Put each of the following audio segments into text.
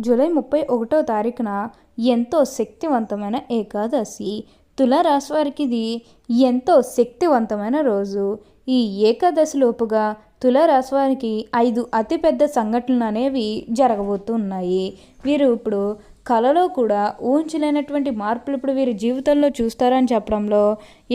July 31వ తారీఖున ఎంతో శక్తివంతమైన ఏకాదశి. తులారాశి వారికి ఇది ఎంతో శక్తివంతమైన రోజు. ఈ ఏకాదశిలోపుగా తులారాశి వారికి 5 అతిపెద్ద సంఘటనలు అనేవి జరగబోతున్నాయి. వీరు ఇప్పుడు కలలో కూడా ఊహించలేనటువంటి మార్పులు ఇప్పుడు వీరి జీవితంలో చూస్తారని చెప్పడంలో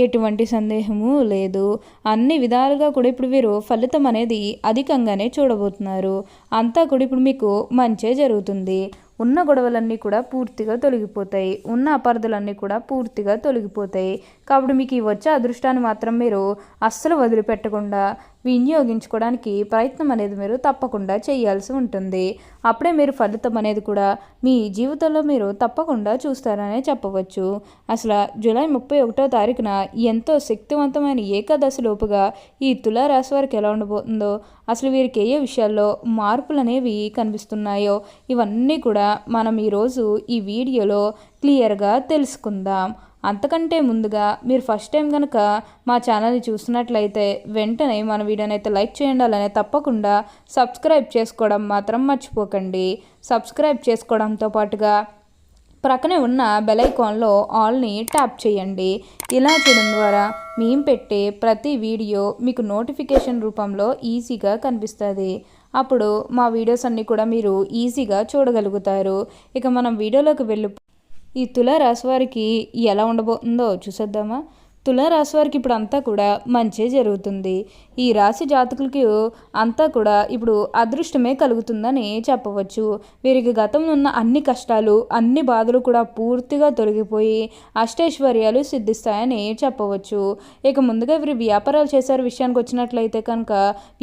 ఎటువంటి సందేహము లేదు. అన్ని విధాలుగా కూడా ఇప్పుడు వీరు ఫలితం అనేది అధికంగానే చూడబోతున్నారు. అంతా కూడా ఇప్పుడు మీకు మంచే జరుగుతుంది. ఉన్న గొడవలన్నీ కూడా పూర్తిగా తొలగిపోతాయి. ఉన్న అపార్థాలన్నీ కూడా పూర్తిగా తొలగిపోతాయి. కాబట్టి మీకు ఈ వచ్చే అదృష్టాన్ని మాత్రం మీరు అస్సలు వదిలిపెట్టకుండా వినియోగించుకోవడానికి ప్రయత్నం అనేది మీరు తప్పకుండా చేయాల్సి ఉంటుంది. అప్పుడే మీరు ఫలితం అనేది కూడా మీ జీవితంలో మీరు తప్పకుండా చూస్తారనే చెప్పవచ్చు. అసలు జూలై 31వ తారీఖున ఎంతో శక్తివంతమైన ఏకాదశి లోపుగా ఈ తులారాశి వారికి ఎలా ఉండబోతుందో, అసలు వీరికి ఏ విషయాల్లో మార్పులు అనేవి కనిపిస్తున్నాయో ఇవన్నీ కూడా మనం ఈరోజు ఈ వీడియోలో క్లియర్గా తెలుసుకుందాం. అంతకంటే ముందుగా మీరు ఫస్ట్ టైం కనుక మా ఛానల్ని చూస్తున్నట్లయితే వెంటనే మన వీడియోని అయితే లైక్ చేయండి. అలానే తప్పకుండా సబ్స్క్రైబ్ చేసుకోవడం మాత్రం మర్చిపోకండి. సబ్స్క్రైబ్ చేసుకోవడంతో పాటుగా ప్రక్కనే ఉన్న బెల్ ఐకాన్లో ఆల్ని ట్యాప్ చేయండి. ఇలా చేయడం ద్వారా మేము పెట్టే ప్రతి వీడియో మీకు నోటిఫికేషన్ రూపంలో ఈజీగా కనిపిస్తుంది. అప్పుడు మా వీడియోస్ అన్నీ కూడా మీరు ఈజీగా చూడగలుగుతారు. ఇక మనం వీడియోలోకి వెళ్ళి ఈ తులారాశి వారికి ఎలా ఉండబోతుందో చూసేద్దామా. తులారాశి వారికి ఇప్పుడు అంతా కూడా మంచే జరుగుతుంది. ఈ రాశి జాతకులకి అంతా కూడా ఇప్పుడు అదృష్టమే కలుగుతుందని చెప్పవచ్చు. వీరికి గతంలో ఉన్న అన్ని కష్టాలు అన్ని బాధలు కూడా పూర్తిగా తొలగిపోయి అష్టైశ్వర్యాలు సిద్ధిస్తాయని చెప్పవచ్చు. ఇక ముందుగా వీరు వ్యాపారాలు చేసే విషయానికి వచ్చినట్లయితే కనుక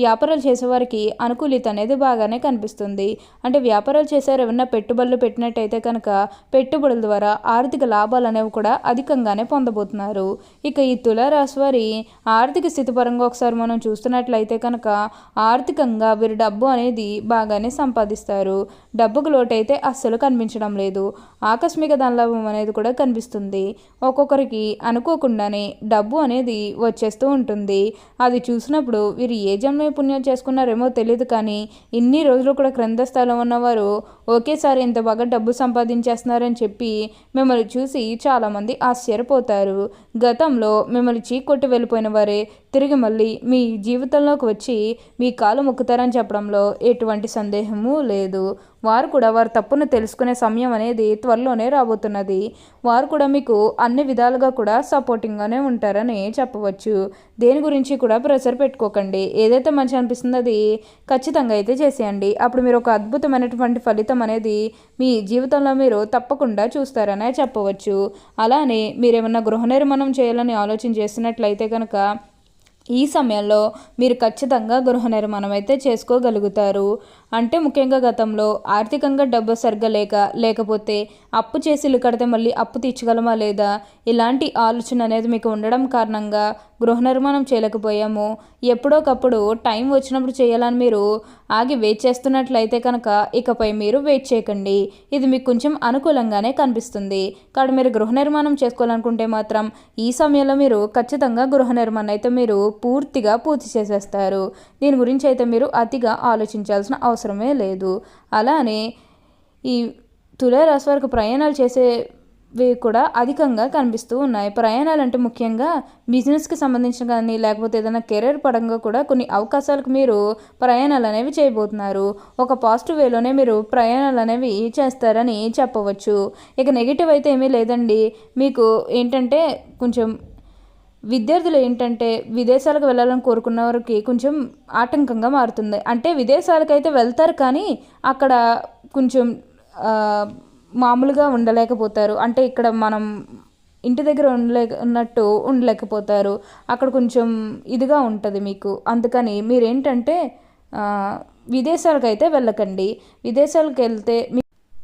వ్యాపారాలు చేసేవారికి అనుకూలిత అనేది బాగానే కనిపిస్తుంది. అంటే వ్యాపారాలు చేసేవారు ఏమన్నా పెట్టుబడులు పెట్టినట్టయితే కనుక పెట్టుబడుల ద్వారా ఆర్థిక లాభాలు అనేవి కూడా అధికంగానే పొందబోతున్నారు. ఇక ఈ తులారాశి వారి ఆర్థిక స్థితి పరంగా ఒకసారి మనం చూస్తున్నట్లయితే కనుక ఆర్థికంగా వీరు డబ్బు అనేది బాగానే సంపాదిస్తారు. డబ్బుకు లోటైతే అస్సలు కనిపించడం లేదు. ఆకస్మిక ధనలాభం అనేది కూడా కనిపిస్తుంది. ఒక్కొక్కరికి అనుకోకుండానే డబ్బు అనేది వచ్చేస్తూ ఉంటుంది. అది చూసినప్పుడు వీరు ఏ జన్మ పుణ్యం చేసుకున్నారేమో తెలియదు, కానీ ఇన్ని రోజులు కూడా క్రింద స్థాయిలో ఉన్నవారు ఒకేసారి ఇంత బాగా డబ్బు సంపాదించేస్తున్నారని చెప్పి మిమ్మల్ని చూసి చాలామంది ఆశ్చర్యపోతారు. గతంలో మిమ్మల్ని చీకొట్టి వెళ్ళిపోయిన వారే తిరిగి మళ్ళీ మీ జీవితంలోకి వచ్చి మీ కాలు మొక్కుతారని చెప్పడంలో ఎటువంటి సందేహము లేదు. వారు కూడా వారి తప్పును తెలుసుకునే సమయం అనేది త్వరలోనే రాబోతున్నది. వారు కూడా మీకు అన్ని విధాలుగా కూడా సపోర్టింగ్గానే ఉంటారని చెప్పవచ్చు. దేని గురించి కూడా ప్రెషర్ పెట్టుకోకండి. ఏదైతే మంచి అనిపిస్తుందో అది ఖచ్చితంగా అయితే చేసేయండి. అప్పుడు మీరు ఒక అద్భుతమైనటువంటి ఫలితం అనేది మీ జీవితంలో మీరు తప్పకుండా చూస్తారనే చెప్పవచ్చు. అలానే మీరేమన్నా గృహ నిర్మాణం చేయాలని ఆలోచన చేస్తున్నట్లయితే కనుక ఈ సమయంలో మీరు ఖచ్చితంగా గృహ నిర్మాణం అయితే చేసుకోగలుగుతారు. అంటే ముఖ్యంగా గతంలో ఆర్థికంగా డబ్బు సరిగ్గా లేకపోతే అప్పు చేసి ఇల్లు కడితే మళ్ళీ అప్పు తీర్చగలమా లేదా ఇలాంటి ఆలోచన అనేది మీకు ఉండడం కారణంగా గృహ నిర్మాణం చేయలేకపోయాము. ఎప్పుడోకప్పుడు టైం వచ్చినప్పుడు చేయాలని మీరు ఆగి వెయిట్ చేస్తున్నట్లయితే కనుక ఇకపై మీరు వెయిట్ చేయకండి. ఇది మీకు కొంచెం అనుకూలంగానే కనిపిస్తుంది. కాబట్టి మీరు గృహ నిర్మాణం చేసుకోవాలనుకుంటే మాత్రం ఈ సమయంలో మీరు ఖచ్చితంగా గృహ నిర్మాణం అయితే మీరు పూర్తిగా పూర్తి చేసేస్తారు. దీని గురించి అయితే మీరు అతిగా ఆలోచించాల్సిన అవసరమే లేదు. అలానే ఈ తులారాశి వారికి ప్రయాణాలు చేసేవి కూడా అధికంగా కనిపిస్తూ ఉన్నాయి. ప్రయాణాలు అంటే ముఖ్యంగా బిజినెస్కి సంబంధించిన కానీ లేకపోతే ఏదైనా కెరీర్ పరంగా కూడా కొన్ని అవకాశాలకు మీరు ప్రయాణాలు అనేవి చేయబోతున్నారు. ఒక పాజిటివ్ వేలోనే మీరు ప్రయాణాలు అనేవి చేస్తారని చెప్పవచ్చు. ఇక నెగిటివ్ అయితే ఏమీ లేదండి. మీకు ఏంటంటే కొంచెం విద్యార్థులు ఏంటంటే విదేశాలకు వెళ్ళాలని కోరుకున్న వారికి కొంచెం ఆటంకంగా మారుతుంది. అంటే విదేశాలకైతే వెళ్తారు, కానీ అక్కడ కొంచెం మామూలుగా ఉండలేకపోతారు. అంటే ఇక్కడ మనం ఇంటి దగ్గర ఉన్నట్టు ఉండలేకపోతారు. అక్కడ కొంచెం ఇదిగా ఉంటుంది మీకు. అందుకని మీరేంటంటే విదేశాలకైతే వెళ్ళకండి. విదేశాలకు వెళ్తే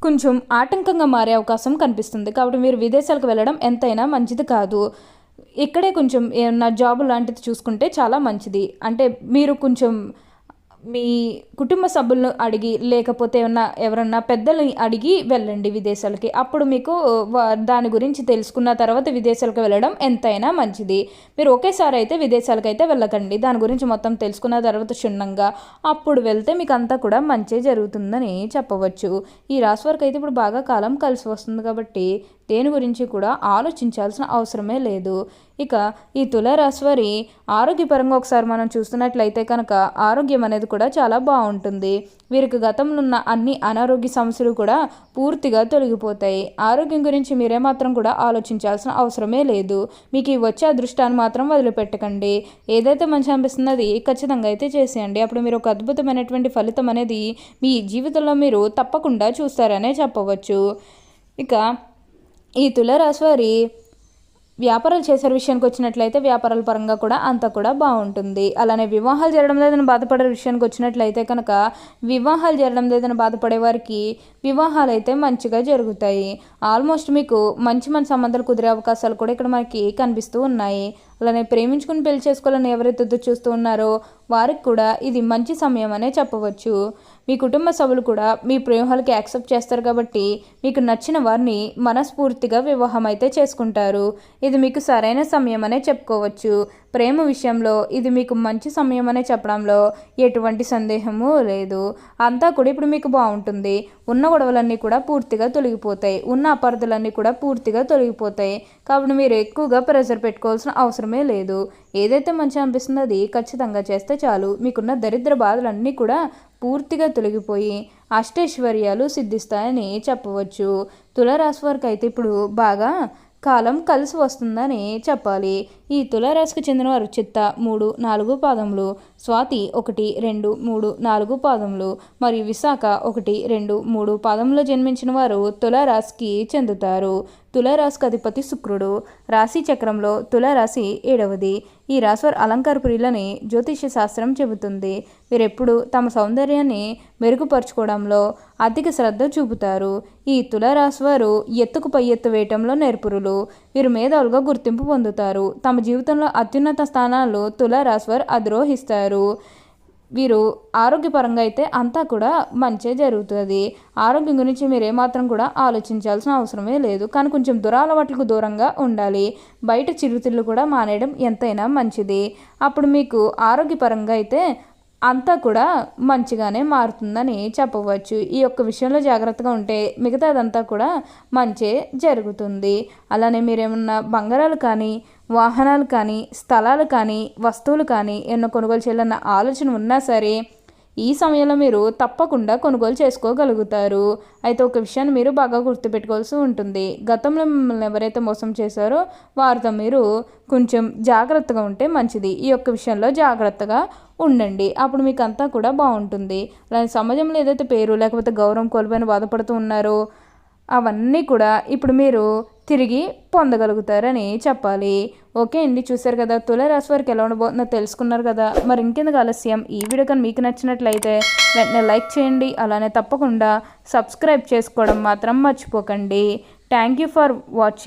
కొంచెం ఆటంకంగా మారే అవకాశం కనిపిస్తుంది. కాబట్టి మీరు విదేశాలకు వెళ్ళడం ఎంతైనా మంచిది కాదు. ఇక్కడే కొంచెం ఏమన్నా జాబు లాంటిది చూసుకుంటే చాలా మంచిది. అంటే మీరు కొంచెం మీ కుటుంబ సభ్యులను అడిగి లేకపోతే ఎవరన్నా పెద్దల్ని అడిగి వెళ్ళండి విదేశాలకి. అప్పుడు మీకు దాని గురించి తెలుసుకున్న తర్వాత విదేశాలకు వెళ్ళడం ఎంతైనా మంచిది. మీరు ఒకేసారి అయితే విదేశాలకైతే వెళ్ళకండి. దాని గురించి మొత్తం తెలుసుకున్న తర్వాత క్షుణ్ణంగా అప్పుడు వెళ్తే మీకు అంతా కూడా మంచి జరుగుతుందని చెప్పవచ్చు. ఈ రాశి వారికి అయితే ఇప్పుడు బాగా కాలం కలిసి వస్తుంది కాబట్టి దేని గురించి కూడా ఆలోచించాల్సిన అవసరమే లేదు. ఇక ఈ తులారాశి వారి ఆరోగ్యపరంగా ఒకసారి మనం చూస్తున్నట్లయితే కనుక ఆరోగ్యం అనేది కూడా చాలా బాగుంటుంది. వీరికి గతంలో ఉన్న అన్ని అనారోగ్య సమస్యలు కూడా పూర్తిగా తొలగిపోతాయి. ఆరోగ్యం గురించి మీరేమాత్రం కూడా ఆలోచించాల్సిన అవసరమే లేదు. మీకు ఈ వచ్చే అదృష్టాన్ని మాత్రం వదిలిపెట్టకండి. ఏదైతే మంచి అనిపిస్తుందో అది ఖచ్చితంగా అయితే చేసేయండి. అప్పుడు మీరు ఒక అద్భుతమైనటువంటి ఫలితం అనేది మీ జీవితంలో మీరు తప్పకుండా చూస్తారనే చెప్పవచ్చు. ఇక ఈ తులారాశి వారి వ్యాపారాలు చేసే విషయానికి వచ్చినట్లయితే వ్యాపారాల పరంగా కూడా అంతా కూడా బాగుంటుంది. అలానే వివాహాలు జరగడం లేదని బాధపడే విషయానికి వచ్చినట్లయితే కనుక వివాహాలు జరగడం లేదని బాధపడే వారికి వివాహాలు అయితే మంచిగా జరుగుతాయి. ఆల్మోస్ట్ మీకు మంచి సంబంధాలు కుదిరే అవకాశాలు కూడా ఇక్కడ మనకి కనిపిస్తూ ఉన్నాయి. అలానే ప్రేమించుకుని పెళ్లి చేసుకోవాలని ఎవరైతే చూస్తూ ఉన్నారో వారికి కూడా ఇది మంచి సమయం అనే చెప్పవచ్చు. మీ కుటుంబ సభ్యులు కూడా మీ ప్రేమలకి యాక్సెప్ట్ చేస్తారు కాబట్టి మీకు నచ్చిన వారిని మనస్ఫూర్తిగా వివాహం అయితే చేసుకుంటారు. ఇది మీకు సరైన సమయం అనే చెప్పుకోవచ్చు. ప్రేమ విషయంలో ఇది మీకు మంచి సమయం అనే చెప్పడంలో ఎటువంటి సందేహము లేదు. అంతా కూడా ఇప్పుడు మీకు బాగుంటుంది. ఉన్న గొడవలన్నీ కూడా పూర్తిగా తొలగిపోతాయి. ఉన్న అపార్థాలన్నీ కూడా పూర్తిగా తొలగిపోతాయి. కాబట్టి మీరు ఎక్కువగా ప్రెషర్ పెట్టుకోవాల్సిన అవసరమే లేదు. ఏదైతే మంచి అనిపిస్తుందో అది ఖచ్చితంగా చేస్తే చాలు. మీకున్న దరిద్ర బాధలన్నీ కూడా పూర్తిగా తొలగిపోయి అష్టైశ్వర్యాలు సిద్ధిస్తాయని చెప్పవచ్చు. తులారాశి వారికి అయితే ఇప్పుడు బాగా కాలం కలిసి వస్తుందని చెప్పాలి. ఈ తులారాశికి చెందిన వారు చిత్త 3, 4 పాదములు, స్వాతి 1, 2, 3, 4 పాదములు మరియు విశాఖ 1, 2, 3 పాదములో జన్మించిన వారు తులారాశికి చెందుతారు. తులారాశికి అధిపతి శుక్రుడు. రాశి చక్రంలో తులారాశి 7వది. ఈ రాశివారు అలంకార ప్రియులని జ్యోతిష్య శాస్త్రం చెబుతుంది. వీరెప్పుడు తమ సౌందర్యాన్ని మెరుగుపరుచుకోవడంలో అధిక శ్రద్ధ చూపుతారు. ఈ తులారాశి వారు ఎత్తుకు పై ఎత్తు వేయటంలో నేర్పురులు. వీరు మేధావులుగా గుర్తింపు పొందుతారు. తమ జీవితంలో అత్యున్నత స్థానాలు తులారాశి వారు అధిరోహిస్తారు. వీరు ఆరోగ్యపరంగా అయితే అంతా కూడా మంచి జరుగుతుంది. ఆరోగ్యం గురించి మీరు ఏమాత్రం కూడా ఆలోచించాల్సిన అవసరమే లేదు. కానీ కొంచెం దురలవాట్లకు దూరంగా ఉండాలి. బయట చిరుతిళ్ళు కూడా మానేయడం ఎంతైనా మంచిది. అప్పుడు మీకు ఆరోగ్యపరంగా అయితే అంతా కూడా మంచిగానే మారుతుందని చెప్పవచ్చు. ఈ యొక్క విషయంలో జాగ్రత్తగా ఉంటే మిగతాదంతా కూడా మంచే జరుగుతుంది. అలానే మీరేమన్నా బంగారాలు కానీ వాహనాలు కానీ స్థలాలు కానీ వస్తువులు కానీ ఎన్నో కొనుగోలు చేయాలన్న ఆలోచన ఉన్నా సరే ఈ సమయంలో మీరు తప్పకుండా కొనుగోలు చేసుకోగలుగుతారు. అయితే ఒక విషయాన్ని మీరు బాగా గుర్తుపెట్టుకోవాల్సి ఉంటుంది. గతంలో మిమ్మల్ని ఎవరైతే మోసం చేశారో వారితో మీరు కొంచెం జాగ్రత్తగా ఉంటే మంచిది. ఈ యొక్క విషయంలో జాగ్రత్తగా ఉండండి. అప్పుడు మీకు అంతా కూడా బాగుంటుంది. అలానే సమాజంలో ఏదైతే పేరు లేకపోతే గౌరవం కోల్పోయిన బాధపడుతూ ఉన్నారో అవన్నీ కూడా ఇప్పుడు మీరు తిరిగి పొందగలుగుతారని చెప్పాలి. ఓకే అండి, చూసారు కదా తులారాశి వారికి ఎలా ఉండబోతుందో తెలుసుకున్నారు కదా. మరి ఇంకెందుకు ఆలస్యం, ఈ వీడియో కానీ మీకు నచ్చినట్లయితే వెంటనే లైక్ చేయండి. అలానే తప్పకుండా సబ్స్క్రైబ్ చేసుకోవడం మాత్రం మర్చిపోకండి. Thank you for watching.